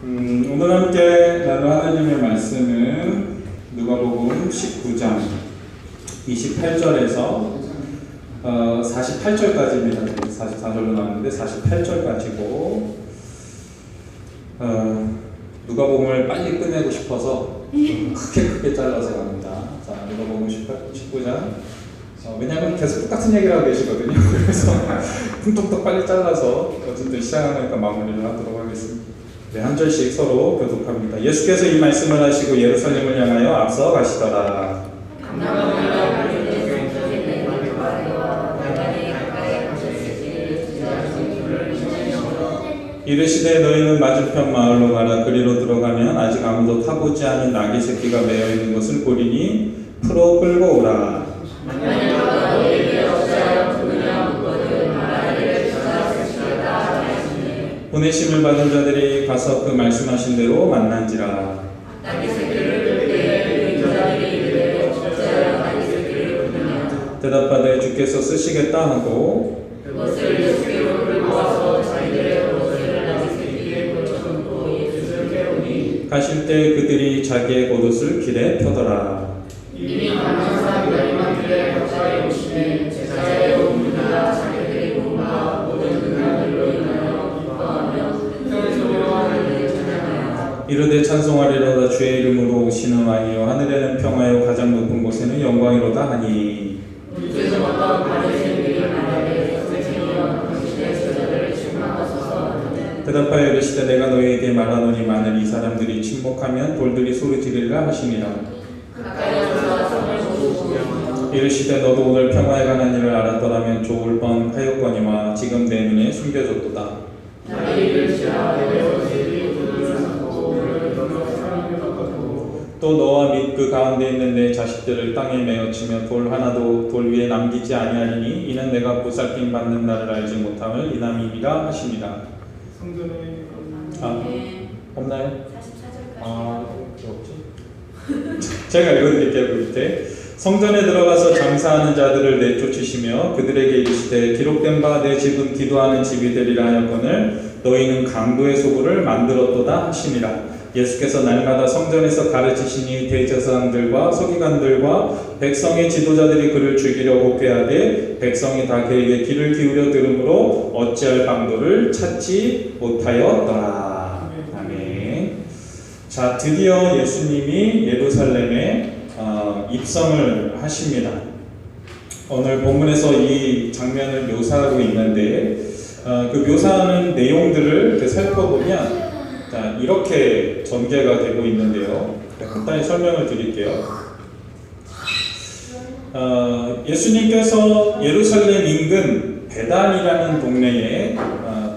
오늘 함께 나눌 하나님의 말씀은 누가복음 19장 28절에서 48절까지입니다. 44절로 나왔는데 48절까지고 누가복음을 빨리 끝내고 싶어서 크게 잘라서 갑니다. 자, 누가복음 19장 왜냐하면 계속 똑같은 얘기를 하고 계시거든요. 그래서 퉁퉁퉁 빨리 잘라서 어쨌든 시작하니까 마무리를 하도록 하겠습니다. 네, 한 절씩 서로 교독합니다. 예수께서 이 말씀을 하시고 예루살렘을 향하여 앞서 가시더라. 이르시되 너희는 맞은편 마을로 가라. 그리로 들어가면 아직 아무도 타보지 않은 나귀 새끼가 매어 있는 것을 보리니 풀어 끌고 오라. 보내심을 받은 자들이 가서 그 말씀하신 대로 만난지라. 대답하되 주께서 쓰시겠다 하고 가실 때 그들이 자기의 겉옷을 길에 펴더라. 이르되 찬송하리로다. 주의 이름으로 오시는 왕이요 하늘에는 평화요 가장 높은 곳에는 영광이로다 하니. 대답하여 이르시되 내가 너희에게 말하노니 만일 이 사람들이 침묵하면 돌들이 소리 지르리라 하시니라. 이르시되 너도 오늘 평화에 관한 일을 알았더라면 좋을 뻔하였거니와 지금 내 눈에 숨겨졌도다. 또 너와 및 그 가운데 있는 내 자식들을 땅에 메어치며 돌 하나도 돌 위에 남기지 아니하리니 이는 내가 보살핌 받는 날을 알지 못함을 인함이니라 하십니다. 성전에 없나요? 44절까지. 없지? 제가 읽어드릴게요. 밑에 성전에 들어가서 장사하는 자들을 내쫓으시며 그들에게 이르시되 기록된 바 내 집은 기도하는 집이 되리라 하였거늘 너희는 강도의 소굴을 만들었도다 하시니라. 예수께서 날마다 성전에서 가르치시니 대제사장들과 서기관들과 백성의 지도자들이 그를 죽이려고 꾀하되 백성이 다 그에게 귀를 기울여 들으므로 어찌할 방도를 찾지 못하였더라. 아멘. 자, 드디어 예수님이 예루살렘에 입성을 하십니다. 오늘 본문에서 이 장면을 묘사하고 있는데 그 묘사하는 내용들을 이렇게 살펴보면 자, 이렇게 전개가 되고 있는데요. 간단히 설명을 드릴게요. 예수님께서 예루살렘 인근 베단이라는 동네에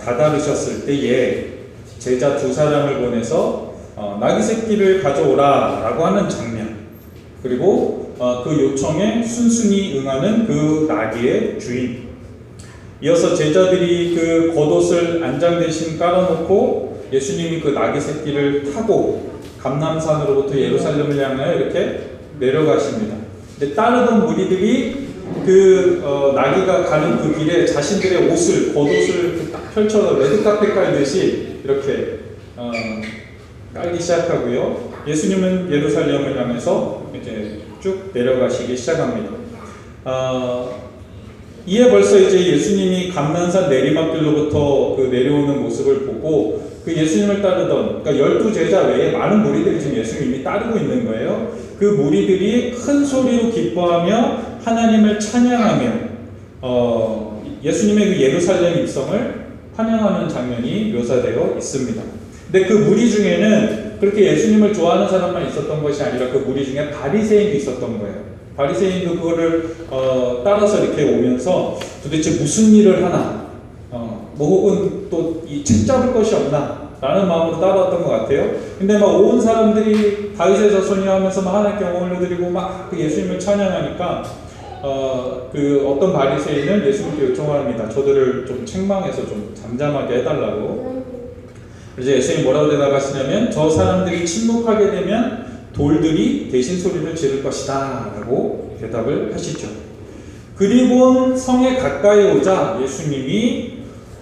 다다르셨을 때에 제자 두 사람을 보내서 나귀 새끼를 가져오라 라고 하는 장면, 그리고 그 요청에 순순히 응하는 그 나귀의 주인, 이어서 제자들이 그 겉옷을 안장 대신 깔아놓고 예수님이 그 나귀 새끼를 타고 감람산으로부터 예루살렘을 향하여 이렇게 내려가십니다. 근데 따르던 무리들이 그 나귀가 가는 그 길에 자신들의 옷을, 겉옷을 딱 펼쳐서 레드카펫 깔듯이 이렇게 깔기 시작하고요. 예수님은 예루살렘을 향해서 이제 쭉 내려가시기 시작합니다. 이에 벌써 이제 예수님이 감난산 내리막길로부터 그 내려오는 모습을 보고 그 예수님을 따르던, 그러니까 12제자 외에 많은 무리들이 지금 예수님이 따르고 있는 거예요. 그 무리들이 큰 소리로 기뻐하며 하나님을 찬양하며 예수님의 그 예루살렘 입성을 환영하는 장면이 묘사되어 있습니다. 근데 그 무리 중에는 그렇게 예수님을 좋아하는 사람만 있었던 것이 아니라 그 무리 중에 바리새인도 있었던 거예요. 바리새인도 그거를 따라서 이렇게 오면서 도대체 무슨 일을 하나, 뭐 혹은 또 이 책 잡을 것이 없나 라는 마음으로 따라왔던 것 같아요. 근데 막 온 사람들이 다윗의 자손이 하면서 막 하나님께 영광을 드리고 막 그 예수님을 찬양하니까 그 어떤 바리새인은 예수님께 요청합니다. 저들을 좀 책망해서 좀 잠잠하게 해달라고. 그래서 예수님이 뭐라고 대답하시냐면 저 사람들이 침묵하게 되면 돌들이 대신 소리를 지를 것이다 라고 대답을 하시죠. 그리고 성에 가까이 오자 예수님이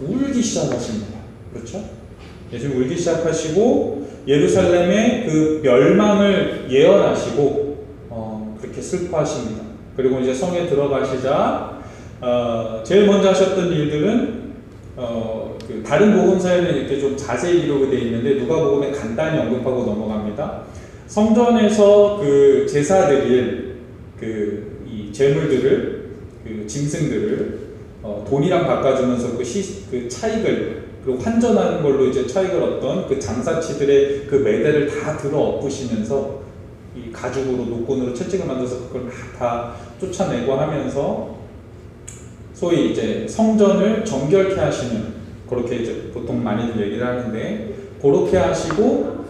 울기 시작하십니다. 그렇죠? 예수님 울기 시작하시고 예루살렘의 그 멸망을 예언하시고 그렇게 슬퍼하십니다. 그리고 이제 성에 들어가시자 제일 먼저 하셨던 일들은 그 다른 복음서에는 이렇게 좀 자세히 기록이 되어 있는데 누가복음에 간단히 언급하고 넘어갑니다. 성전에서 그 제사드릴 이 제물들을 그 짐승들을 돈이랑 바꿔주면서 그 차익을 그리고 환전하는 걸로 이제 차익을 얻던 그 장사치들의 그 매대를 다 들어 엎으시면서 이 가죽으로 노끈으로 채찍을 만들어서 그걸 막 다 쫓아내고 하면서 소위 이제 성전을 정결케 하시는 그렇게 이제 보통 많이들 얘기를 하는데 그렇게 하시고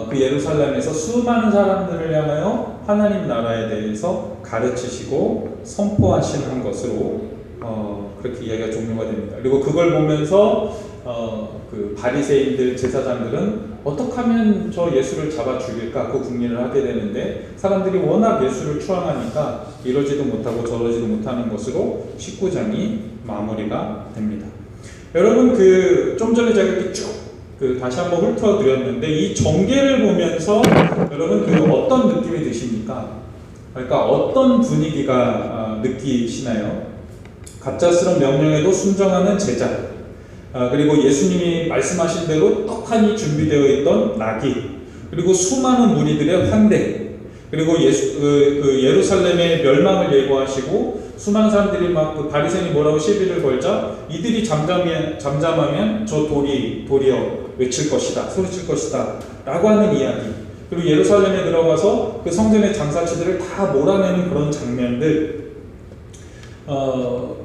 그 예루살렘에서 수많은 사람들을 향하여 하나님 나라에 대해서 가르치시고 선포하시는 것으로 그렇게 이야기가 종료가 됩니다. 그리고 그걸 보면서 그 바리새인들 제사장들은 어떻게 하면 저 예수를 잡아 죽일까 그 궁리를 하게 되는데 사람들이 워낙 예수를 추앙하니까 이러지도 못하고 저러지도 못하는 것으로 19장이 마무리가 됩니다. 여러분 좀 전에 제가 이렇게 쭉 다시 한번 훑어 드렸는데 이 전개를 보면서 여러분 어떤 느낌이 드십니까? 그러니까 어떤 분위기가 느끼시나요? 갑작스런 명령에도 순종하는 제자, 그리고 예수님이 말씀하신 대로 떡하니 준비되어 있던 낙이, 그리고 수많은 무리들의 환대, 그리고 예루살렘의 멸망을 예고하시고 수많은 사람들이 막 그 바리새인이 뭐라고 시비를 걸자 이들이 잠잠하면 저 돌이여 외칠 것이다, 소리칠 것이다 라고 하는 이야기, 그리고 예루살렘에 들어가서 그 성전의 장사치들을 다 몰아내는 그런 장면들,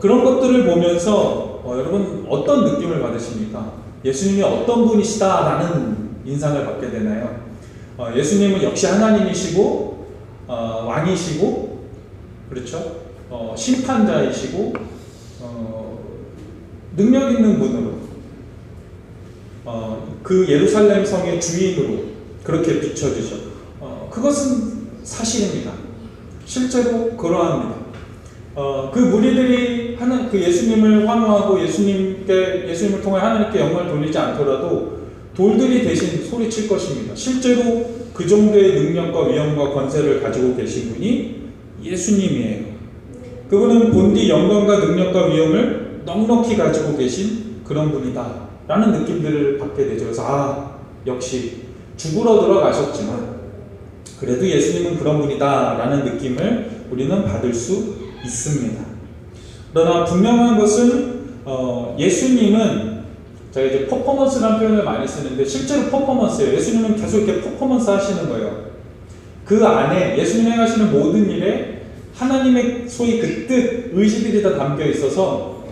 그런 것들을 보면서 여러분 어떤 느낌을 받으십니까? 예수님이 어떤 분이시다라는 인상을 받게 되나요? 예수님은 역시 하나님이시고 왕이시고, 그렇죠? 심판자이시고 능력 있는 분으로 그 예루살렘 성의 주인으로 그렇게 비춰지죠. 그것은 사실입니다. 실제로 그러합니다. 그 무리들이 그 예수님을 환호하고 예수님을 통해 하나님께 영광을 돌리지 않더라도 돌들이 대신 소리칠 것입니다. 실제로 그 정도의 능력과 위엄과 권세를 가지고 계신 분이 예수님이에요. 그분은 본디 영광과 능력과 위엄을 넉넉히 가지고 계신 그런 분이다 라는 느낌들을 받게 되죠. 그래서 역시 죽으러 들어가셨지만 그래도 예수님은 그런 분이다 라는 느낌을 우리는 받을 수 있습니다. 그러나 분명한 것은 예수님은 제가 이제 퍼포먼스라는 표현을 많이 쓰는데 실제로 퍼포먼스예요. 예수님은 계속 이렇게 퍼포먼스 하시는 거예요. 그 안에 예수님이 행하시는 모든 일에 하나님의 소위 그 뜻, 의지들이 다 담겨 있어서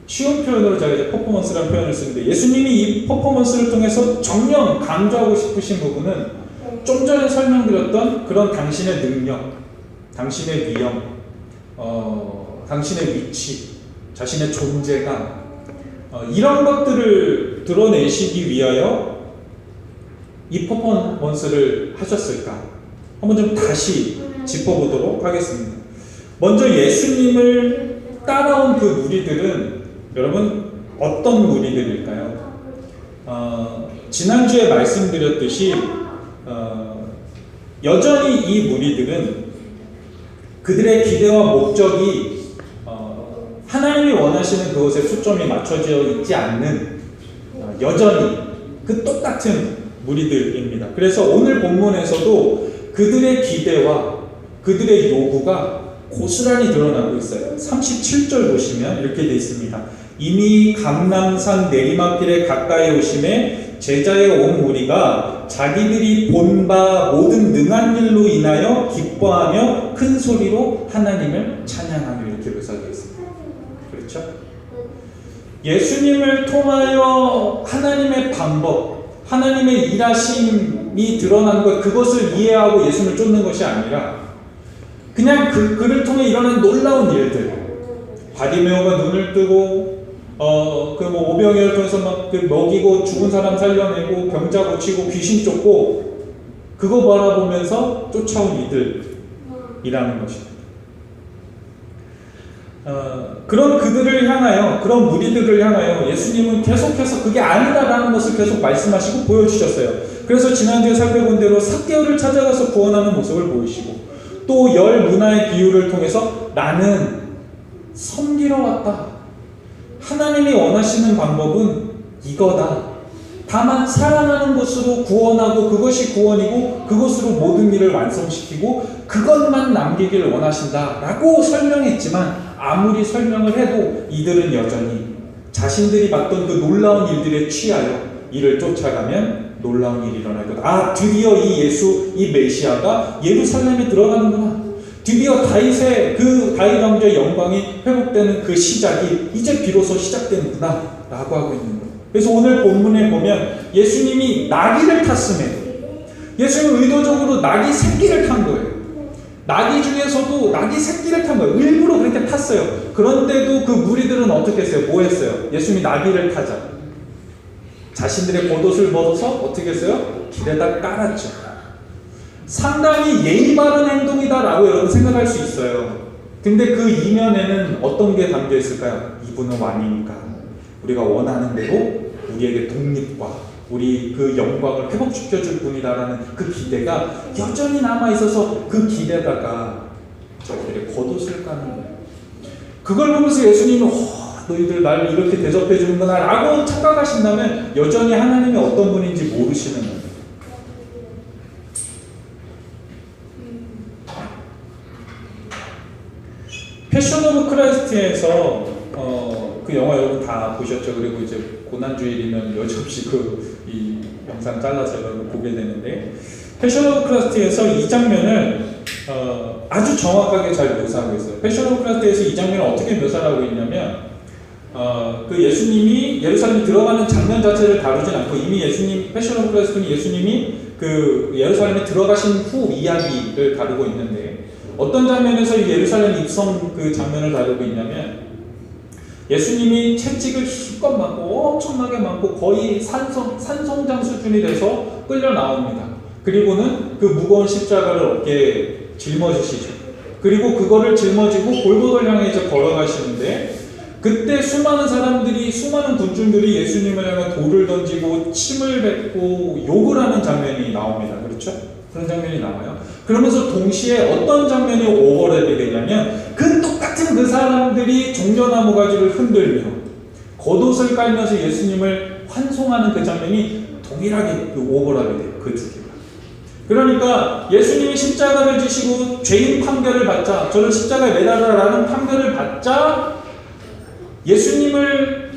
쉬운 표현으로 제가 이제 퍼포먼스라는 표현을 쓰는데 예수님이 이 퍼포먼스를 통해서 정녕 강조하고 싶으신 부분은 좀 전에 설명드렸던 그런 당신의 능력, 당신의 위엄, 당신의 위치, 자신의 존재감, 이런 것들을 드러내시기 위하여 이 퍼포먼스를 하셨을까? 한번 좀 다시 짚어보도록 하겠습니다. 먼저 예수님을 따라온 그 무리들은 여러분 어떤 무리들일까요? 지난주에 말씀드렸듯이 여전히 이 무리들은 그들의 기대와 목적이 하나님이 원하시는 그것에 초점이 맞춰져 있지 않는 여전히 그 똑같은 무리들입니다. 그래서 오늘 본문에서도 그들의 기대와 그들의 요구가 고스란히 드러나고 있어요. 37절 보시면 이렇게 되어 있습니다. 이미 감람산 내리막길에 가까이 오심에 제자의 온 무리가 자기들이 본 바 모든 능한 일로 인하여 기뻐하며 큰 소리로 하나님을 찬양하며 이렇게 묘사되어 있습니다. 그렇죠? 예수님을 통하여 하나님의 방법, 하나님의 일하심이 드러난 것, 그것을 이해하고 예수님을 쫓는 것이 아니라 그냥 그를 통해 일어난 놀라운 일들, 바디메오가 눈을 뜨고 오병이어를 통해서 막 먹이고 죽은 사람 살려내고 병자 고치고 귀신 쫓고 그거 바라보면서 쫓아온 이들이라는 것입니다. 그런 그들을 향하여, 그런 무리들을 향하여 예수님은 계속해서 그게 아니다라는 것을 계속 말씀하시고 보여주셨어요. 그래서 지난주에 살펴본 대로 삭개오를 찾아가서 구원하는 모습을 보이시고, 또 열 문화의 비유를 통해서 나는 섬기러 왔다. 하나님이 원하시는 방법은 이거다. 다만 사랑하는 것으로 구원하고 그것이 구원이고 그것으로 모든 일을 완성시키고 그것만 남기길 원하신다 라고 설명했지만, 아무리 설명을 해도 이들은 여전히 자신들이 봤던 그 놀라운 일들에 취하여 이를 쫓아가면 놀라운 일이 일어날 거다. 아, 드디어 이 예수, 이 메시아가 예루살렘에 들어가는구나. 드디어 다윗의 그 다윗 왕조의 영광이 회복되는 그 시작이 이제 비로소 시작되는구나 라고 하고 있는 거예요. 그래서 오늘 본문에 보면 예수님이 나귀를 탔음에, 예수님은 의도적으로 나귀 새끼를 탄 거예요. 나귀 중에서도 나귀 새끼를 탄 거예요. 일부러 그렇게 탔어요. 그런데도 그 무리들은 어떻게 했어요? 뭐 했어요? 예수님이 나귀를 타자 자신들의 겉옷을 벗어서 어떻게 했어요? 길에다 깔았죠. 상당히 예의 바른 행동이다라고 여러분 생각할 수 있어요. 근데 그 이면에는 어떤 게 담겨 있을까요? 이분은 왕이니까 우리가 원하는 대로 우리에게 독립과 우리 그 영광을 회복시켜줄 분이다라는 그 기대가 여전히 남아있어서 그 길에다가 저들의 겉옷을 까는 거예요. 그걸 보면서 예수님은 너희들 날 이렇게 대접해주는구나 라고 착각하신다면 여전히 하나님이 어떤 분인지 모르시는 거예요. 패션 오브 크라이스트에서 그 영화 여러분 다 보셨죠? 그리고 이제 고난주일이면 여지없이 이 영상 잘라서 여러분 보게 되는데, 패션 오브 크라이스트에서 이 장면을 아주 정확하게 잘 묘사하고 있어요. 패션 오브 크라이스트에서 이 장면을 어떻게 묘사하고 있냐면, 그 예수님이 예루살렘에 들어가는 장면 자체를 다루진 않고, 이미 패션 오브 크라이스트는 예수님이 그 예루살렘에 들어가신 후 이야기를 다루고 있는데, 어떤 장면에서 이 예루살렘 입성 그 장면을 다루고 있냐면, 예수님이 채찍을 실컷 맞고 엄청나게 맞고 거의 산송장 수준이 돼서 끌려 나옵니다. 그리고는 그 무거운 십자가를 어깨에 짊어지시죠. 그리고 그거를 짊어지고 골고다를 향해 이제 걸어가시는데, 그때 수많은 군중들이 예수님을 향해 돌을 던지고 침을 뱉고 욕을 하는 장면이 나옵니다. 그렇죠? 그런 장면이 나와요. 그러면서 동시에 어떤 장면이 오버랩이 되냐면, 그 똑같은 그 사람들이 종려나무 가지를 흔들며 겉옷을 깔면서 예수님을 환송하는 그 장면이 동일하게 그 오버랩이 돼요. 그 두 개가. 그러니까 예수님이 십자가를 지시고 죄인 판결을 받자, 저를 십자가에 매달아라는 판결을 받자, 예수님을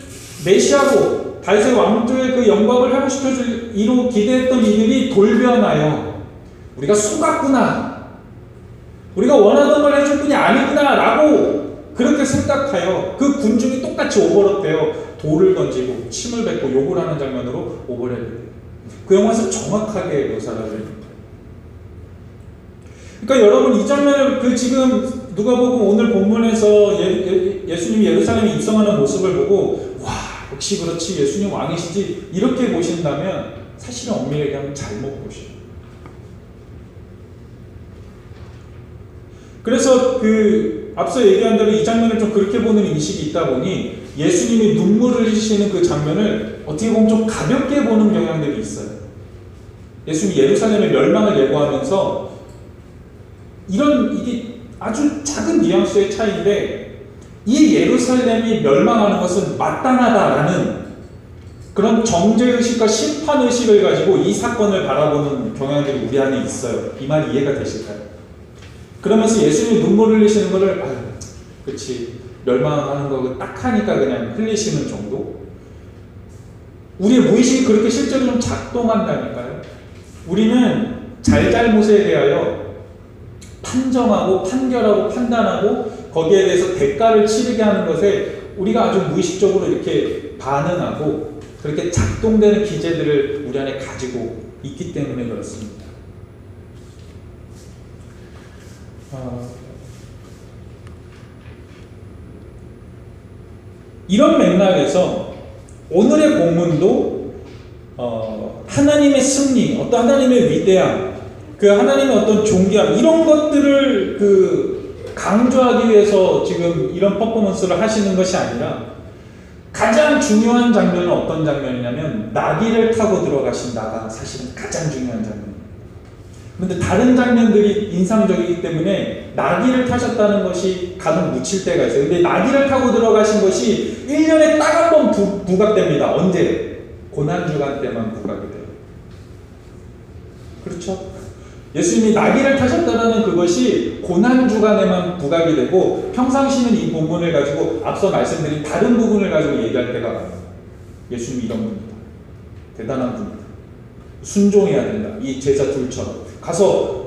메시아로 다윗의 왕조의 그 영광을 회복시켜줄 이로 기대했던 이들이 돌변하여 우리가 속았구나, 우리가 원하던 걸 해줄 분이 아니구나 라고 그렇게 생각하여 그 군중이 똑같이 오버랩되어 돌을 던지고 침을 뱉고 욕을 하는 장면으로 오버랩이 돼요. 그 영화에서 정확하게 묘사를 해요. 그러니까 여러분, 이 장면을 지금 누가복음 오늘 본문에서 예수님이 예루살렘에 입성하는 모습을 보고 와, 역시 그렇지, 예수님 왕이시지 이렇게 보신다면 사실은 엄밀히 얘기하면 잘못 보셔요. 그래서 앞서 얘기한 대로 이 장면을 좀 그렇게 보는 인식이 있다 보니 예수님이 눈물을 흘리시는 그 장면을 어떻게 보면 좀 가볍게 보는 경향들이 있어요. 예수님이 예루살렘의 멸망을 예고하면서 이게 아주 작은 뉘앙스의 차이인데, 이 예루살렘이 멸망하는 것은 마땅하다라는 그런 정죄의식과 심판의식을 가지고 이 사건을 바라보는 경향들이 우리 안에 있어요. 이 말이 이해가 되실까요? 그러면서 예수님이 눈물을 흘리시는 거를 그렇지, 멸망하는 거 딱 하니까 그냥 흘리시는 정도? 우리의 무의식이 그렇게 실제로 좀 작동한다니까요. 우리는 잘잘못에 대하여 판정하고 판결하고 판단하고 거기에 대해서 대가를 치르게 하는 것에 우리가 아주 무의식적으로 이렇게 반응하고 그렇게 작동되는 기제들을 우리 안에 가지고 있기 때문에 그렇습니다. 이런 맥락에서 오늘의 본문도 하나님의 승리, 어떤 하나님의 위대함, 그 하나님의 어떤 존귀함, 이런 것들을 강조하기 위해서 지금 이런 퍼포먼스를 하시는 것이 아니라 가장 중요한 장면은 어떤 장면이냐면 나귀를 타고 들어가신 나가 사실은 가장 중요한 장면입니다. 그런데 다른 장면들이 인상적이기 때문에 나귀를 타셨다는 것이 가끔 묻힐 때가 있어요. 근데 나귀를 타고 들어가신 것이 1년에 딱 한 번 부각됩니다. 언제? 고난주간 때만 부각이 돼요. 그렇죠? 예수님이 나귀를 타셨다는 그것이 고난주간에만 부각이 되고 평상시는 이 부분을 가지고 앞서 말씀드린 다른 부분을 가지고 얘기할 때가 많아요. 예수님이 이런 분이다. 대단한 분이다. 순종해야 된다. 이 제자 둘처럼. 가서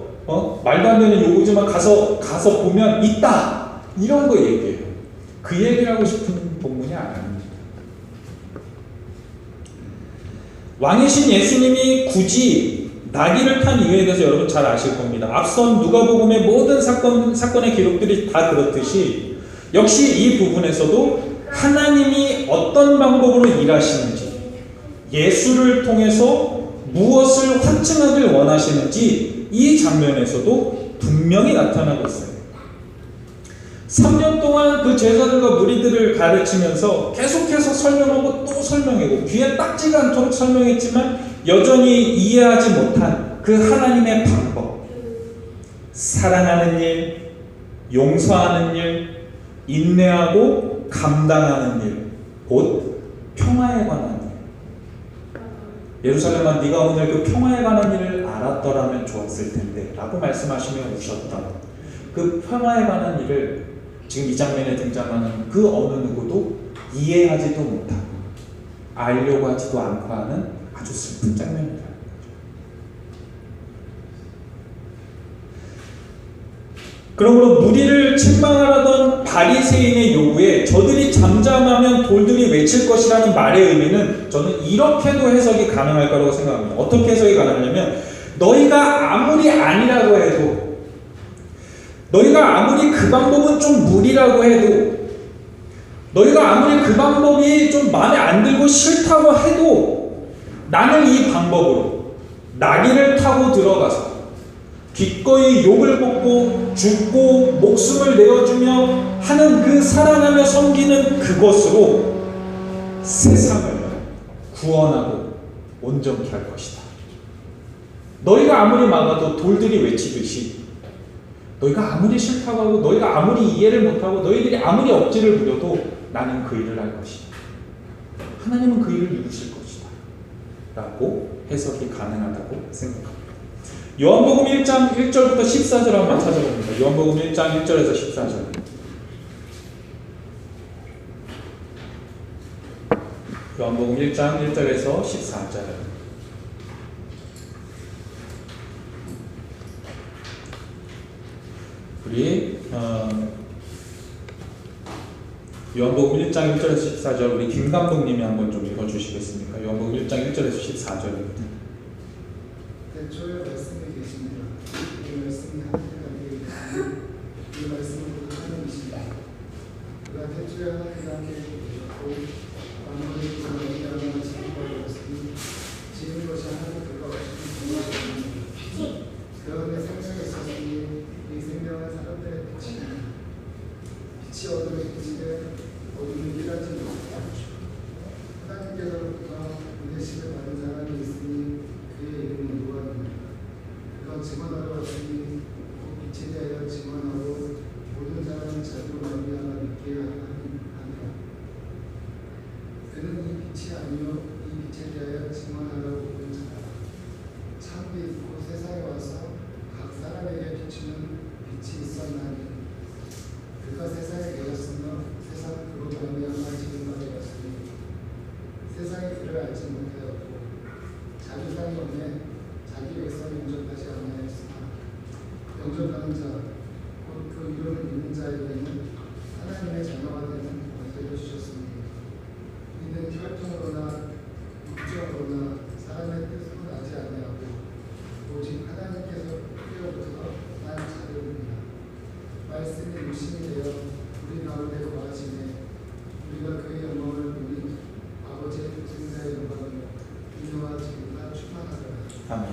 말도 안 되는 요구지만 가서 보면 있다. 이런 거 얘기해요. 그 얘기를 하고 싶은 본문이 아닙니다. 왕이신 예수님이 굳이 나귀를 탄 이유에 대해서 여러분 잘 아실 겁니다. 앞선 누가복음의 모든 사건의 기록들이 다 그렇듯이 역시 이 부분에서도 하나님이 어떤 방법으로 일하시는지, 예수를 통해서 무엇을 확증하길 원하시는지 이 장면에서도 분명히 나타나고 있어요. 3년 동안 그 제자들과 무리들을 가르치면서 계속해서 설명하고 또 설명하고 귀에 딱지가 않도록 설명했지만 여전히 이해하지 못한 그 하나님의 방법, 사랑하는 일, 용서하는 일, 인내하고 감당하는 일, 곧 평화에 관한 일. 예루살렘아, 네가 오늘 그 평화에 관한 일을 알았더라면 좋았을 텐데 라고 말씀하시며 우셨던 그 평화에 관한 일을 지금 이 장면에 등장하는 그 어느 누구도 이해하지도 못하고 알려고 하지도 않고 하는 아주 슬픈 장면이라는 거죠. 그러므로 무리를 책망하라던 바리새인의 요구에 저들이 잠잠하면 돌들이 외칠 것이라는 말의 의미는 저는 이렇게도 해석이 가능할 거라고 생각합니다. 어떻게 해석이 가능하냐면 너희가 아무리 아니라고 해도, 너희가 아무리 그 방법은 좀 무리라고 해도, 너희가 아무리 그 방법이 좀 마음에 안 들고 싫다고 해도 나는 이 방법으로 나귀를 타고 들어가서 기꺼이 욕을 먹고 죽고 목숨을 내어주며 하는 그 사랑하며 섬기는 그것으로 세상을 구원하고 온전케 할 것이다. 너희가 아무리 막아도 돌들이 외치듯이, 너희가 아무리 싫다고 하고 너희가 아무리 이해를 못하고 너희들이 아무리 억지를 부려도 나는 그 일을 할 것이다. 하나님은 그 일을 이루실 것이다 라고 해석이 가능하다고 생각합니다. 요한복음 1장 1절부터 14절 한번 찾아봅니다. 요한복음 1장 1절에서 14절. 요한복음 1장 1절에서 14절. 우리 요한복음 1장 1절에서 14절 우리 김 감독님이 한번 좀 읽어주시겠습니까? 요한복음 1장 1절에서 14절입니다. 대초에 말씀이 계십니다. 이 말씀이 하나님께 계시니 이 말씀은 곧 하나님이십니다. 그가 대초에 하나님과 함께 계셨고 만물을 구원하시려고 지은 지은 것이 하나님께서 하신 것이니 그런데 생명이 있었으니 이 생명은 사람들의 빛이니 빛이 어둠에 비치되 어둠이 일하지 못하고 하나님께서부터 은혜심을 받은 사람이 있으니 그의 이름은 요한입니다. 그가 증언하러 왔으니 곧 빛에 대하여 증언하고 모든 사람은 자기로 말미암아 믿게 하느라. 그는 이 빛이 아니요 이 빛에 대하여 증언하러 오는 자라. 참빛 곧 세상에 와서 각 사람에게 비추는 빛이 있었나니 그가 세상에 계셨으며 세상은 그로 말미암아 지금 바 되었으니 세상이 그를 알지 못하였고 자기 땅이 오매 자기 백성이 영접하지 아니하였으나 영접하는 자 곧 그 이름을 믿는 자에게는 하나님의 자녀가 되는 권세를 주셨으니 이는 혈통으로나 육정으로나 사람의 뜻으로 나지 아니하고 오직 하나님께서 뿌려부터 난 자들입니다. 말씀이 육신이 되어 우리 가운데 거하시네 우리가 그의 영광을 보니 아버지의 독생자의 영광을 인도와 지금과 충만하더라. 아멘.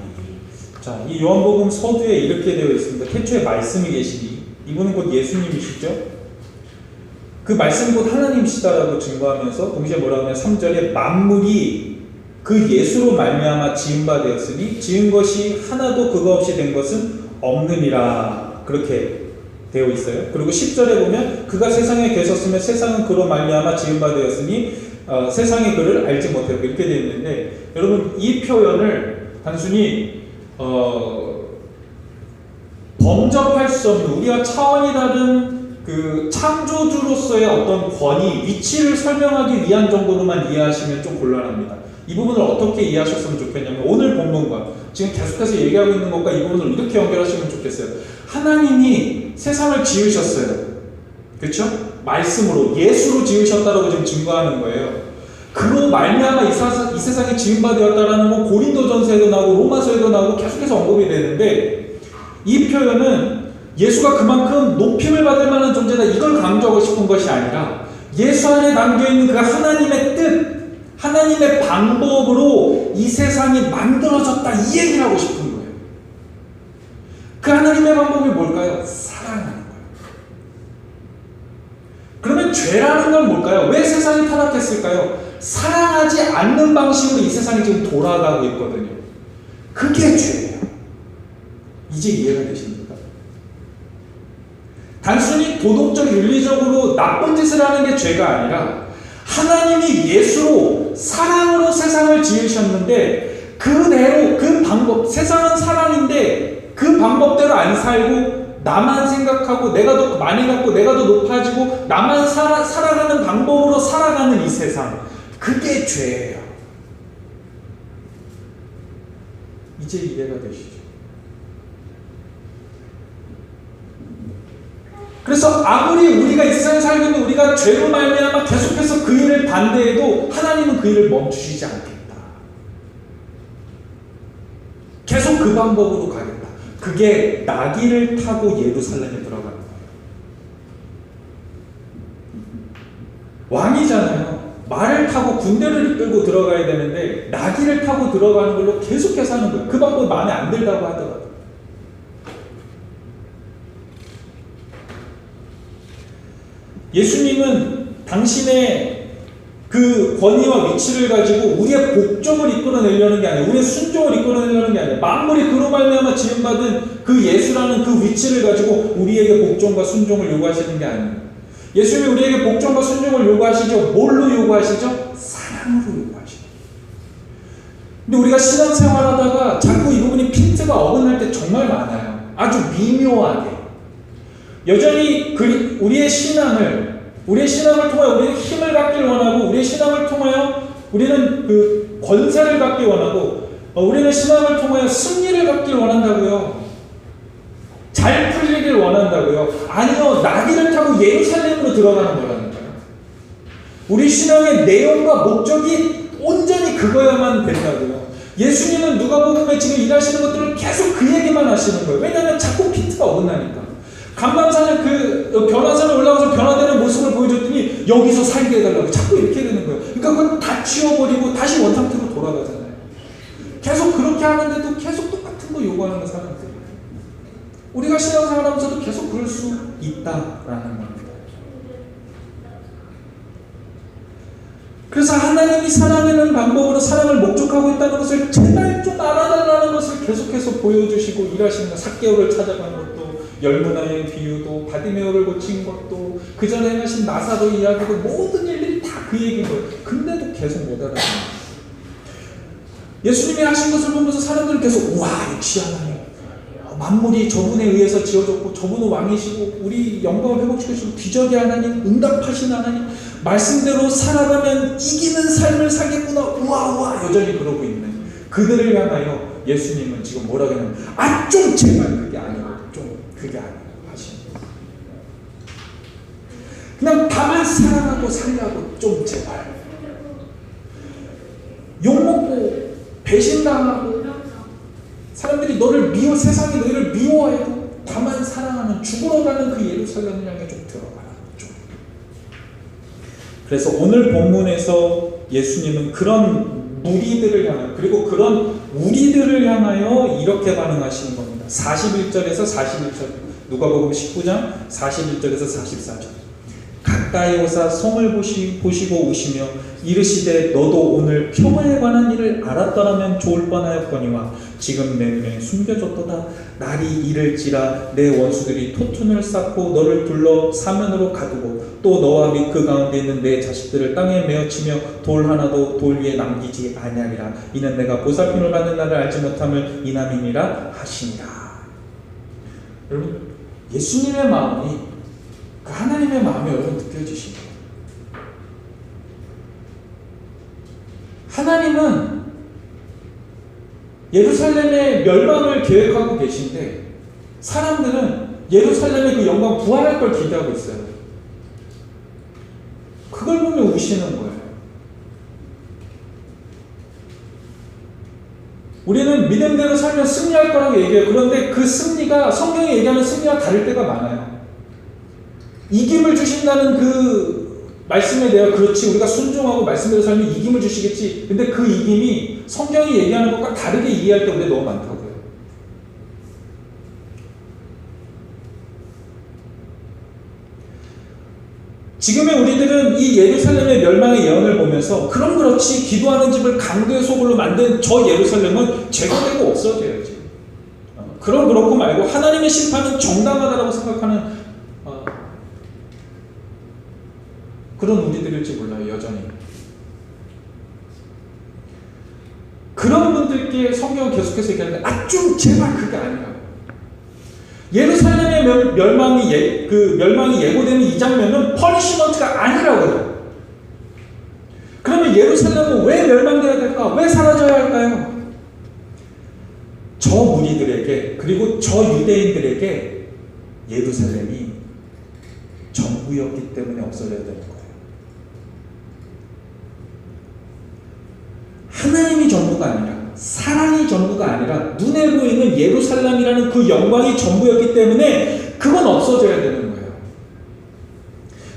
자, 이 요한복음 서두에 이렇게 되어 있습니다. 태초에 말씀이 계시니 이분은 곧 예수님이시죠. 그 말씀 곧 하나님이시다라고 증거하면서 동시에 뭐라고 하냐면 3절에 만물이 그 예수로 말미암아 지은 바 되었으니 지은 것이 하나도 그거 없이 된 것은 없느니라 그렇게 되어 있어요. 그리고 10절에 보면 그가 세상에 계셨으면 세상은 그로 말미암아 지은 바 되었으니 세상이 그를 알지 못해요. 이렇게 되어 있는데 여러분 이 표현을 단순히 범접할 수 없는 우리와 차원이 다른 그 창조주로서의 어떤 권위, 위치를 설명하기 위한 정도로만 이해하시면 좀 곤란합니다. 이 부분을 어떻게 이해하셨으면 좋겠냐면 오늘 본문과 지금 계속해서 얘기하고 있는 것과 이 부분을 이렇게 연결하시면 좋겠어요. 하나님이 세상을 지으셨어요. 그렇죠? 말씀으로 예수로 지으셨다라고 지금 증거하는 거예요. 그로 말미암아 이 세상이 지은 바 되었다라는 건 고린도전서에도 나오고 로마서에도 나오고 계속해서 언급이 되는데 이 표현은 예수가 그만큼 높임을 받을 만한 존재다 이걸 강조하고 싶은 것이 아니라 예수 안에 담겨있는 그 하나님의 뜻 하나님의 방법으로 이 세상이 만들어졌다 이 얘기를 하고 싶은 거예요. 그 하나님의 방법이 뭘까요? 사랑하는 거예요. 그러면 죄라는 건 뭘까요? 왜 세상이 타락했을까요? 사랑하지 않는 방식으로 이 세상이 지금 돌아가고 있거든요. 그게 죄예요. 이제 이해가 되십니까? 단순히 도덕적 윤리적으로 나쁜 짓을 하는 게 죄가 아니라 하나님이 예수로 사랑으로 세상을 지으셨는데 그대로 그 방법 세상은 사랑인데 그 방법대로 안 살고 나만 생각하고 내가 더 많이 갖고 내가 더 높아지고 나만 살아가는 방법으로 살아가는 이 세상 그게 죄예요. 이제 이해가 되시죠? 그래서 아무리 우리가 이 세상에 살고 있는 우리가 죄로 말미암아 계속해서 그 일을 반대해도 하나님은 그 일을 멈추시지 않겠다. 계속 그 방법으로 가겠다. 그게 나귀를 타고 예루살렘에 들어가는 거예요. 왕이잖아요. 말을 타고 군대를 이끌고 들어가야 되는데 나귀를 타고 들어가는 걸로 계속해서 하는 거예요. 그 방법이 마음에 안 들다고 하더라고요. 예수님은 당신의 그 권위와 위치를 가지고 우리의 복종을 이끌어내려는 게 아니에요. 우리의 순종을 이끌어내려는 게 아니에요. 만물이 그로 말미암아 지음받은 그 예수라는 그 위치를 가지고 우리에게 복종과 순종을 요구하시는 게 아니에요. 예수님이 우리에게 복종과 순종을 요구하시죠. 뭘로 요구하시죠? 사랑으로 요구하시죠. 근데 우리가 신앙생활 하다가 자꾸 이 부분이 핀트가 어긋날 때 정말 많아요. 아주 미묘하게. 여전히 우리의 신앙을 통하여 우리는 힘을 갖길 원하고 우리의 신앙을 통하여 우리는 그 권세를 갖길 원하고 우리는 신앙을 통하여 승리를 갖길 원한다고요. 잘 풀리길 원한다고요. 아니요. 나귀를 타고 예루살렘으로 들어가는 거라니까요. 우리 신앙의 내용과 목적이 온전히 그거야만 된다고요. 예수님은 누가복음에 지금 일하시는 것들을 계속 그 얘기만 하시는 거예요. 왜냐하면 자꾸 핀트가 어긋나니까. 감람산에 그 변화산에 올라가서 변화되는 모습을 보여줬더니 여기서 살게 해달라고 자꾸 이렇게 되는 거예요. 그러니까 그건 다 치워버리고 다시 원상태로 돌아가잖아요. 계속 그렇게 하는데도 계속 똑같은 거 요구하는 거 사람들이. 우리가 신앙생활하면서도 계속 그럴 수 있다라는 겁니다. 그래서 하나님이 사랑하는 방법으로 사랑을 목적하고 있다는 것을 제발 좀 알아달라는 것을 계속해서 보여주시고 일하시는 거. 삭개오를 찾아간 것도 열무나의 비유도 바디메오를 고친 것도 그 전에 하신 나사로 이야기도 모든 일들이 다 그 얘기인 거예요. 근데도 계속 못 알아듣는 거예요. 예수님이 하신 것을 보면서 사람들은 계속 우와 역시 하나님 만물이 저분에 의해서 지어졌고 저분은 왕이시고 우리 영광을 회복시키시고 기적의 하나님 응답하신 하나님 말씀대로 살아가면 이기는 삶을 살겠구나 우와 여전히 그러고 있는 그들을 향하여 예수님은 지금 뭐라고 하냐면 좀 제발 그게 아니고 좀 그게 아니고 하시는 그냥 다만 사랑하고 살려고 좀 제발 욕먹고 배신당하고 사람들이 너를 세상이 너희를 미워해도 다만 사랑하면 죽으러 가는 그 예루살렘을 향해 좀 들어가라 좀. 그래서 오늘 본문에서 예수님은 그런 무리들을 향하여 그리고 그런 우리들을 향하여 이렇게 반응하시는 겁니다. 41절에서 누가복음 19장 41절에서 44절. 가까이 오사 성을 보시고 우시며 이르시되 너도 오늘 평화에 관한 일을 알았더라면 좋을 뻔하였거니와 지금 내 눈에 숨겨졌도다. 날이 이를지라 내 원수들이 토툰을 쌓고 너를 둘러 사면으로 가두고 또 너와 및 그 가운데 있는 내 자식들을 땅에 메어치며 돌 하나도 돌 위에 남기지 아니하리라. 이는 내가 보살핌을 받는 날을 알지 못함을 이남이니라 하시니라. 여러분, 예수님의 마음이, 그 하나님의 마음이 여러분 느껴지십니까? 하나님은 예루살렘의 멸망을 계획하고 계신데 사람들은 예루살렘의 그 영광 부활할 걸 기대하고 있어요. 그걸 보면 우시는 거예요. 우리는 믿음대로 살면 승리할 거라고 얘기해요. 그런데 그 승리가 성경이 얘기하는 승리와 다를 때가 많아요. 이김을 주신다는 그 말씀에 대해 그렇지, 우리가 순종하고 말씀대로 살면 이김을 주시겠지. 근데 그 이김이 성경이 얘기하는 것과 다르게 이해할 때 우리가 너무 많다고요. 지금의 우리들은 이 예루살렘의 멸망의 예언을 보면서 그럼 그렇지, 기도하는 집을 강도의 소굴로 만든 저 예루살렘은 제거되고 없어져야지. 그럼 그렇고 말고 하나님의 심판은 정당하다고 생각하는 그런 우리들일지 몰라요, 여전히. 그런 분들께 성경은 계속해서 얘기하는데, 좀 제발 그게 아니라고. 예루살렘의 멸망이 예고되는 이 장면은 퍼니시먼트가 아니라고요. 그러면 예루살렘은 왜 멸망되어야 될까? 왜 사라져야 할까요? 저 무리들에게, 그리고 저 유대인들에게 예루살렘이 전부였기 때문에 없어져야 되는 거예요. 하나님이 전부가 아니라, 사랑이 전부가 아니라 눈에 보이는 예루살렘이라는 그 영광이 전부였기 때문에 그건 없어져야 되는 거예요.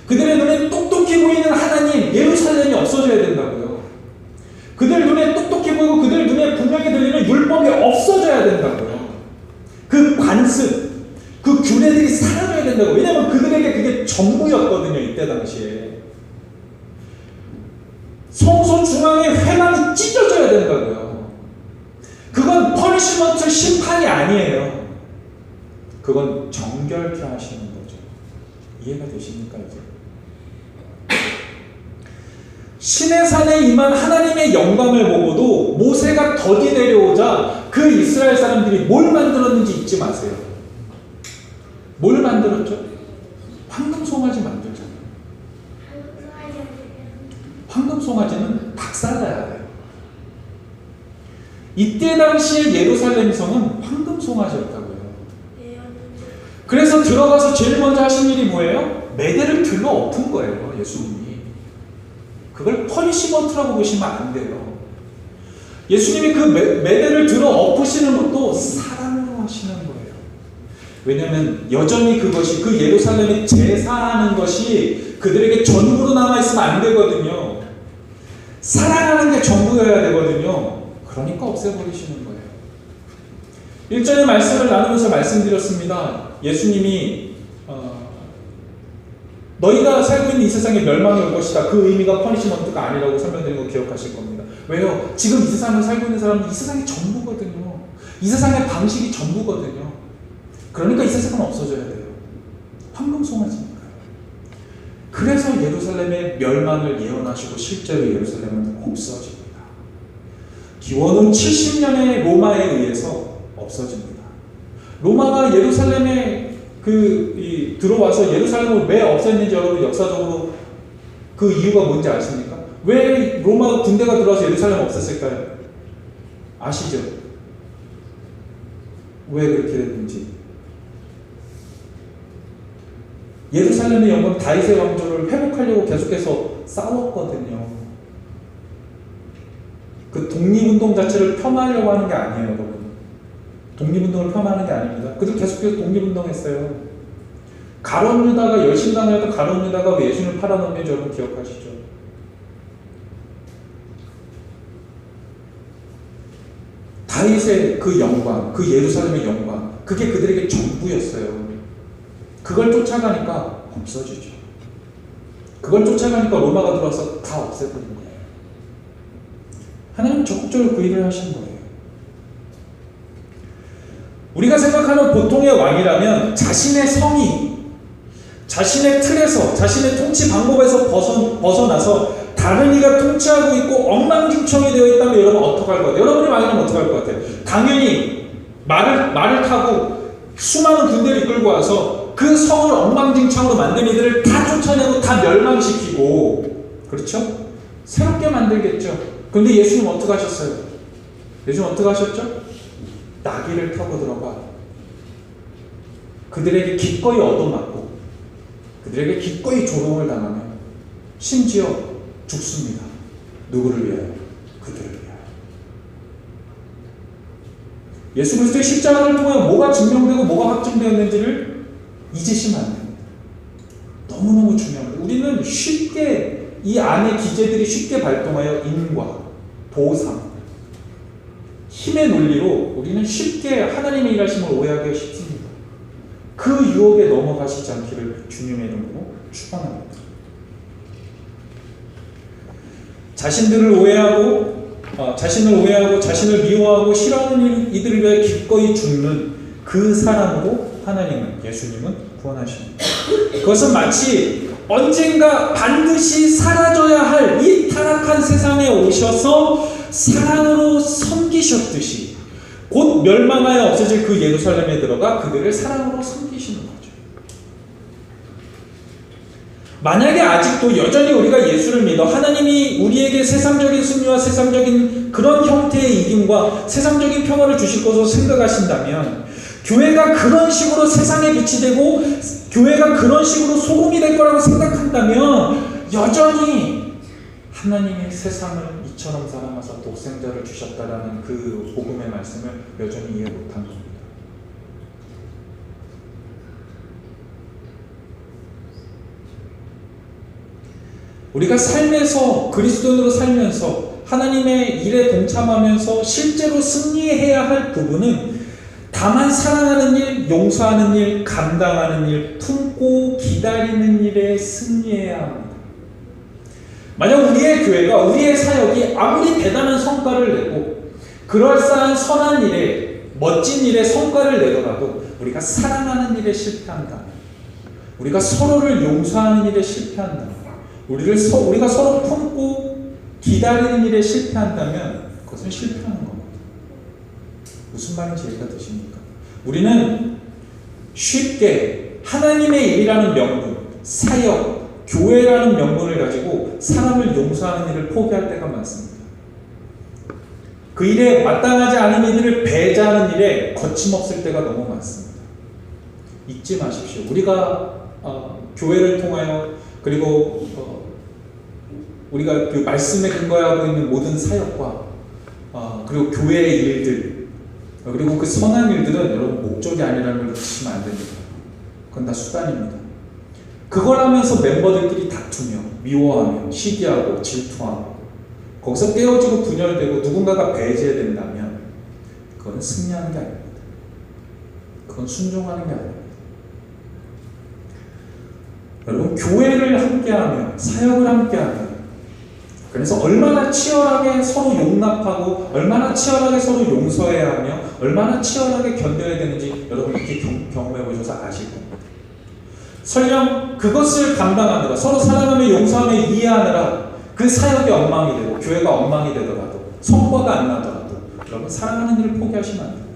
그들의 눈에 똑똑히 보이는 하나님, 예루살렘이 없어져야 된다고요. 그들 눈에 똑똑히 보이고 그들 눈에 분명히 들리는 율법이 없어져야 된다고요. 그 관습, 그 규례들이 사라져야 된다고. 왜냐하면 그들에게 그게 전부였거든요, 이때 당시에. 성소 중앙에 회막이 찢어져야 된다고요. 그건 퍼니시먼트, 심판이 아니에요. 그건 정결케 하시는 거죠. 이해가 되십니까 이제? 시내산에 임한 하나님의 영광을 보고도 모세가 더디 내려오자 그 이스라엘 사람들이 뭘 만들었는지 잊지 마세요. 뭘 만들었죠? 황금 송아지 만들잖아요. 황금 송아지는 박살나야 돼요. 이때 당시에 예루살렘 성은 황금 송아지였다고요. 그래서 들어가서 제일 먼저 하신 일이 뭐예요? 매대를 들러 엎은 거예요, 예수님이. 그걸 퍼니시먼트라고 보시면 안 돼요. 예수님이 그 매대를 들어 엎으시는 것도 사랑으로 하시는 거예요. 왜냐하면 여전히 그것이, 그 예루살렘에 제사하는 것이 그들에게 전부로 남아있으면 안 되거든요. 사랑하는 게 전부여야 되거든요. 그러니까 없애버리시는 거예요. 1절의 말씀을 나누면서 말씀드렸습니다. 예수님이 너희가 살고 있는 이 세상에 멸망이 올 것이다. 그 의미가 퍼니시먼트가 아니라고 설명드린 거 기억하실 겁니다. 왜요? 지금 이 세상을 살고 있는 사람은 이 세상이 전부거든요. 이 세상의 방식이 전부거든요. 그러니까 이 세상은 없어져야 돼요. 황금 송아지니까요. 그래서 예루살렘의 멸망을 예언하시고 실제로 예루살렘은 없어집니다. 기원후 70년의 로마에 의해서 없어집니다. 로마가 예루살렘에 들어와서 예루살렘을 왜 없앴는지 여러분 역사적으로 그 이유가 뭔지 아십니까? 왜 로마 군대가 들어와서 예루살렘을 없앴을까요? 아시죠? 왜 그렇게 됐는지. 예루살렘의 영광 다윗의 왕조를 회복하려고 계속해서 싸웠거든요. 그 독립운동 자체를 폄하하려고 하는 게 아니에요, 여러분. 독립운동을 폄하하는 게 아닙니다. 그들 계속해서 독립운동했어요. 가론 유다가 열심당하였던 가론 유다가 예수님을 팔아넘는지 여러분 기억하시죠? 다윗의 그 영광, 그 예루살렘의 영광, 그게 그들에게 전부였어요. 그걸 쫓아가니까 없어지죠. 그걸 쫓아가니까 로마가 들어와서 다 없애버린 거예요. 하나님은 적극적으로 그 일을 하신 거예요. 우리가 생각하는 보통의 왕이라면 자신의 성의, 자신의 틀에서, 자신의 통치 방법에서 벗어나서 다른 이가 통치하고 있고 엉망진창이 되어 있다면 여러분 어떡할 것 같아요? 여러분이 왕이라면 어떡할 것 같아요? 당연히 말을 타고 수많은 군대를 이끌고 와서 그 성을 엉망진창으로 만든 이들을 다 쫓아내고 다 멸망시키고, 그렇죠? 새롭게 만들겠죠. 그런데 예수님 어떻게 하셨어요? 예수님 어떻게 하셨죠? 나귀를 타고 들어가 그들에게 기꺼이 얻어맞고 그들에게 기꺼이 조롱을 당하며 심지어 죽습니다. 누구를 위하여? 그들을 위하여. 예수 그리스도의 십자가를 통해 뭐가 증명되고 뭐가 확증되었는지를 잊으시면 안 됩니다. 너무너무 중요합니다. 우리는 쉽게 이 안의 기제들이 쉽게 발동하여 인과 보상, 힘의 논리로 우리는 쉽게 하나님의 일하심을 오해하기가 쉽습니다. 그 유혹에 넘어가시지 않기를 주님의 이름으로 축원합니다. 자신을 오해하고 자신을 미워하고 싫어하는 이들을 위해 기꺼이 죽는 그 사람으로 하나님은, 예수님은 구원하십니다. 그것은 마치 언젠가 반드시 사라져야 할 이 타락한 세상에 오셔서 사랑으로 섬기셨듯이 곧 멸망하여 없어질 그 예루살렘에 들어가 그들을 사랑으로 섬기시는 거죠. 만약에 아직도 여전히 우리가 예수를 믿어 하나님이 우리에게 세상적인 승리와 세상적인 그런 형태의 이김과 세상적인 평화를 주실 것으로 생각하신다면, 교회가 그런 식으로 세상에 빛이 되고 교회가 그런 식으로 소금이 될 거라고 생각한다면 여전히 하나님이 세상을 이처럼 사랑하사 독생자를 주셨다라는 그 복음의 말씀을 여전히 이해 못한 겁니다. 우리가 삶에서 그리스도인으로 살면서 하나님의 일에 동참하면서 실제로 승리해야 할 부분은 다만 사랑하는 일, 용서하는 일, 감당하는 일, 품고 기다리는 일에 승리해야 합니다. 만약 우리의 교회가, 우리의 사역이 아무리 대단한 성과를 내고 그럴싸한 선한 일에, 멋진 일에 성과를 내더라도 우리가 사랑하는 일에 실패한다면, 우리가 서로를 용서하는 일에 실패한다면, 우리가 서로 품고 기다리는 일에 실패한다면 그것은 실패하는 겁니다. 무슨 말인지 이해가 되십니까? 우리는 쉽게 하나님의 일이라는 명분, 사역, 교회라는 명분을 가지고 사람을 용서하는 일을 포기할 때가 많습니다. 그 일에 마땅하지 않은 이들을 배제하는 일에 거침없을 때가 너무 많습니다. 잊지 마십시오. 우리가 교회를 통하여, 그리고 우리가 그 말씀에 근거하고 있는 모든 사역과 그리고 교회의 일들, 그리고 그 선한 일들은 여러분 목적이 아니라는 걸 잊으시면 안 됩니다. 그건 다 수단입니다. 그걸 하면서 멤버들끼리 다투며 미워하며 시기하고 질투하고 거기서 깨어지고 분열되고 누군가가 배제된다면 그건 승리하는 게 아닙니다. 그건 순종하는 게 아닙니다. 여러분, 교회를 함께하며 사역을 함께하며, 그래서 얼마나 치열하게 서로 용납하고 얼마나 치열하게 서로 용서해야 하며 얼마나 치열하게 견뎌야 되는지 여러분 이렇게 경험해 보셔서 아실 겁니다. 설령 그것을 감당하느라, 서로 사랑하며 용서하며 이해하느라 그 사역이 엉망이 되고 교회가 엉망이 되더라도, 성과가 안 나더라도 여러분 사랑하는 일을 포기하시면 안 됩니다.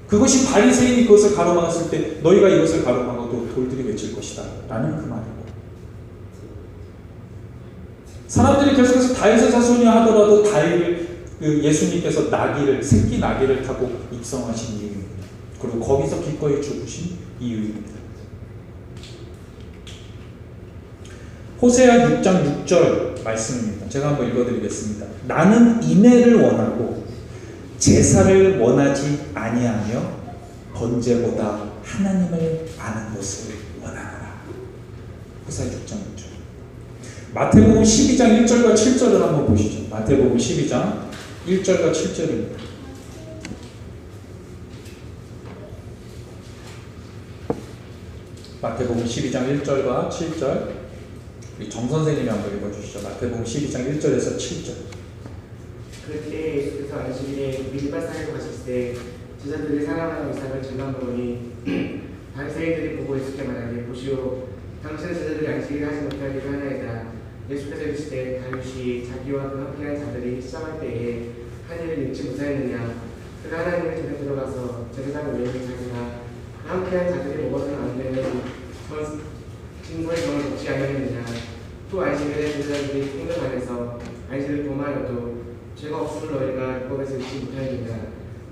그것이 바리새인이 그것을 가로막았을 때 너희가 이것을 가로막아도 돌들이 외칠 것이다 라는 그 말이고, 사람들이 계속해서 다윗의 자손이 하더라도 다윗을 예수님께서 새끼 나귀를 타고 입성하신 이유입니다. 그리고 거기서 기꺼이 죽으신 이유입니다. 호세아 6장 6절 말씀입니다. 제가 한번 읽어드리겠습니다. 나는 인애를 원하고 제사를 원하지 아니하며 번제보다 하나님을 아는 것을 원하노라. 호세아 6장 6절. 마태복음 12장 1절과 7절을 한번 보시죠. 마태복음 12장 1절과 7절입니다. 마태복음 12장 1절과 7절. 우리 정 선생님이 한번 읽어주시죠. 마태복음 12장 1절에서 7절. 그때 예수께서 안식일에 밀밭산에 가셨을 때 제자들이 사랑하는 이삭을 전함으로니 바리새인들이 보고 예수께 말하되 보시오 당신의 제자들이 안식일에 하지 못하기를 하나이다. 예수께서 이르시되 다윗이 자기와 그 함께한 자들이 시장할 때에 한 일을 잊지 못하였느냐. 그가 하나님의 전에 들어가서 제사장을 외우는 자기가 그 함께한 자들이 먹어서는 안 되는 진설의 병을 먹지 아니하였느냐. 또 안식일에 제자들이 생각 안에서 안식일을 범하여도 죄가 없음을 너희가 율법에서 잊지 못하였느냐.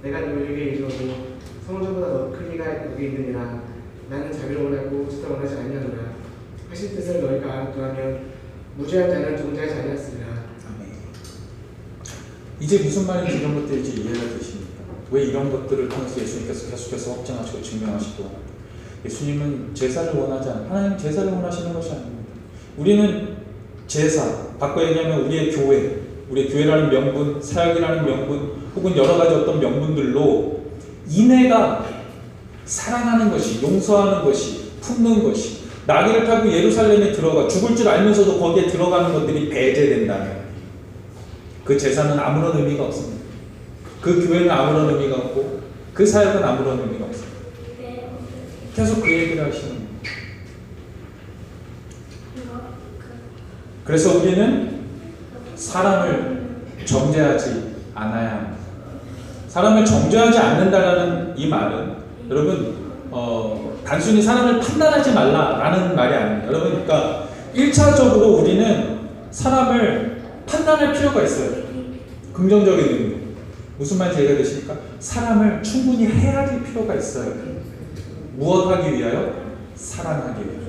내가 너희에게 이르노니 성전보다 더 큰 이가 여기 있느니라. 나는 자비를 원하고 지도 원하지 아니하노라. 하신 뜻을 너희가 알았더하면 무죄한 자는 종자하지 아니하였으리라. 아멘. 이제 무슨 말인지 이런 것들이 이제 이해가 되십니까? 왜 이런 것들을 통해서 예수님께서 계속해서 확증하시고 증명하시고 예수님은 제사를 원하지 않아요. 하나님 제사를 원하시는 것이 아닙니다. 우리는 제사, 바꿔 얘기하면 우리의 교회, 우리의 교회라는 명분, 사역이라는 명분, 혹은 여러 가지 어떤 명분들로 인애가 사랑하는 것이, 용서하는 것이, 품는 것이, 나귀를 타고 예루살렘에 들어가 죽을 줄 알면서도 거기에 들어가는 것들이 배제된다면 그 제사는 아무런 의미가 없습니다. 그 교회는 아무런 의미가 없고 그 사역은 아무런 의미가 없습니다. 계속 그 얘기를 하시는 거예요. 그래서 우리는 사람을 정죄하지 않아야 합니다. 사람을 정죄하지 않는다라는 이 말은 여러분 단순히 사람을 판단하지 말라라는 말이 아닙니다. 여러분 그러니까 1차적으로 우리는 사람을 판단할 필요가 있어요. 긍정적인 의미. 무슨 말인지 이해가 되십니까? 사람을 충분히 헤아릴 필요가 있어요. 무엇 하기 위하여? 사랑하기 위하여.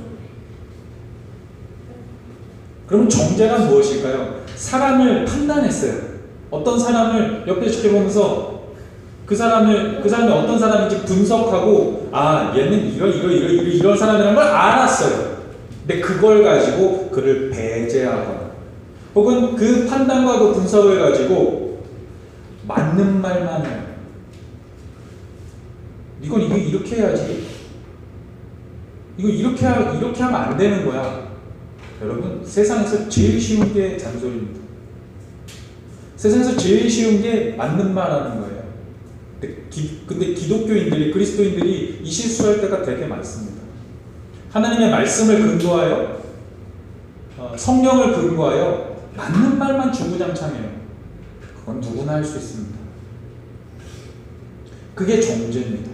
그럼 정죄란 무엇일까요? 사람을 판단했어요. 어떤 사람을 옆에 지켜보면서 그 사람이 어떤 사람인지 분석하고 얘는 이런 사람이라는 걸 알았어요. 근데 그걸 가지고 그를 배제하거나 혹은 그 판단과 그 분석을 가지고 맞는 말만 해요. 이건 이렇게 해야지. 이거 이렇게 하면 안 되는 거야. 여러분 세상에서 제일 쉬운 게 잔소리입니다. 세상에서 제일 쉬운 게 맞는 말 하는 거예요. 근데 기독교인들이, 그리스도인들이 이 실수할 때가 되게 많습니다. 하나님의 말씀을 근거하여 성령을 근거하여 맞는 말만 주구장창해요. 그건 누구나 할 수 있습니다. 그게 정죄입니다.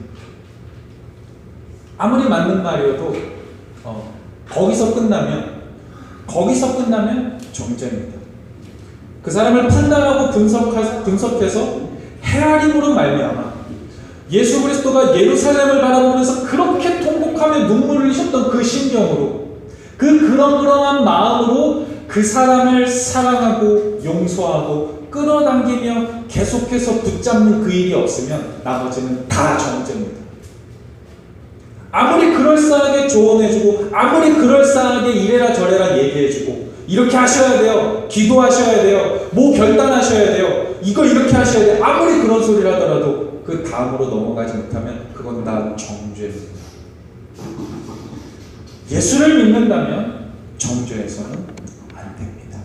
아무리 맞는 말이어도 거기서 끝나면 정죄입니다. 그 사람을 판단하고 분석해서 헤아림으로 말미암아 예수 그리스도가 예루살렘을 바라보면서 그렇게 통곡하며 눈물을 흘리셨던 그 심정으로 그러한 마음으로 그 사람을 사랑하고 용서하고 끌어당기며 계속해서 붙잡는 그 일이 없으면 나머지는 다 정죄입니다. 아무리 그럴싸하게 조언해주고 아무리 그럴싸하게 이래라 저래라 얘기해주고 이렇게 하셔야 돼요. 기도하셔야 돼요. 뭐 결단하셔야 돼요. 이거 이렇게 하셔야 돼요. 아무리 그런 소리를 하더라도 그 다음으로 넘어가지 못하면 그건 다 정죄입니다. 예수를 믿는다면 정죄해서는 안 됩니다.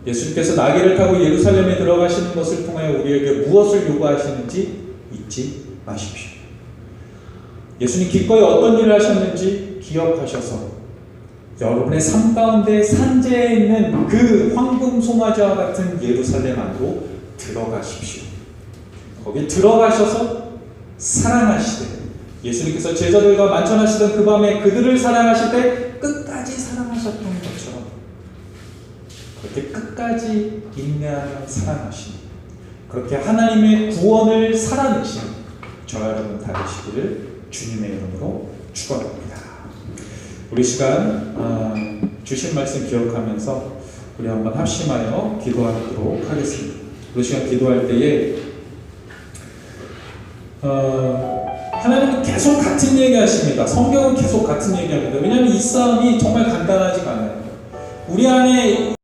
예수님께서 나귀를 타고 예루살렘에 들어가시는 것을 통하여 우리에게 무엇을 요구하시는지 잊지 마십시오. 예수님 기꺼이 어떤 일을 하셨는지 기억하셔서 여러분의 삶 가운데 산재에 있는 그 황금 송아지와 같은 예루살렘 안으로 들어가십시오. 거기 들어가셔서 사랑하시되 예수님께서 제자들과 만찬하시던 그 밤에 그들을 사랑하실 때 끝까지 사랑하셨던 것처럼 그렇게 끝까지 인내하며 사랑하시는 그렇게 하나님의 구원을 살아내신 저와 여러분 다 되시기를 주님의 이름으로 축원합니다. 우리 시간 주신 말씀 기억하면서 우리 한번 합심하여 기도하도록 하겠습니다. 우리 시간 기도할 때에 하나님은 계속 같은 얘기 하십니다. 성경은 계속 같은 얘기 합니다. 왜냐하면 이 싸움이 정말 간단하지가 않아요. 우리 안에